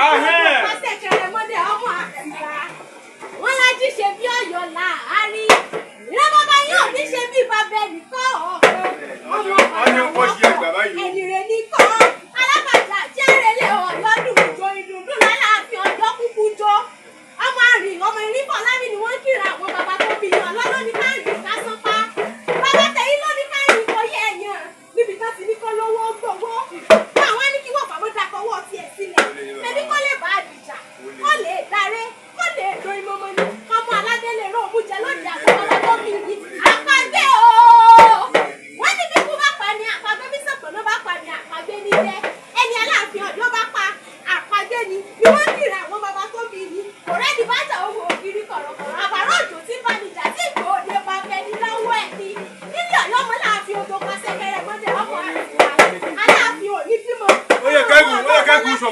Pàṣẹkẹrẹ mọ́dé ọmọ àtìgbà. Wọ́n lájí ṣe bí Ọ̀yọ́ láàárín. Ìrẹ́ bàbá yóò ní ṣe bí bàbá ẹnìkọ́ ọ̀kan. Ọmọ bàbá ẹni rẹ̀ nìkọ́. Alábàjá jẹ́rẹ̀lẹ̀ ọ̀yọ́dún ìjọ ìdùnnú lálàáfíà ọjọ́ kúkú jọ. Ọmọ àrìn ọmọ ìrìnbọ̀ lámì ni wọ́n kíra àwọn bàbá tó bí yan lọ́lọ́ ní káàdì lásán pa. Bàbá tẹ̀yìn ló ní káàdì kò yẹ ẹ̀yàn níbi tó ti ní kọ́ lówó gbowó. Àwọn ní kí wọ́n fàmọ́ dakọ̀ wọ́ tiẹ̀ sílẹ̀. Ẹbí kò lè bá àdìjà, kò lè daré, kò lè do ìmọ̀mọ́ ni. Ọmọ aládé lè rọ òmùjẹ lóde àwọn bàbá tó bí yìí. Àpagbé ooo! Wọ́n ní bí kú bá pa ni àpagbé bí sọ̀pọ̀ ló bá pa ni àpagbé ní jẹ́. Ẹni Aláàfin Ọ̀yọ́ bá pa àpagbé ni. Bí wọ́n kiri àwọn bàbá tó bí yìí. Ọ̀rẹ́ ni bàtà owó ògiri kọ̀rọ̀kọ̀rọ̀. Àbárò òjò tí bá nìjà tí ìgbò òde bá fẹ́ ní lọ́wọ́ ẹ̀ ni. Nílé Ọ̀yọ́ ọmọ Láàfin odò pàṣẹkẹrẹ mọ́dé ọmọ àti Aláàfin òní bímọ. Ó yẹ kẹ́gùn sọ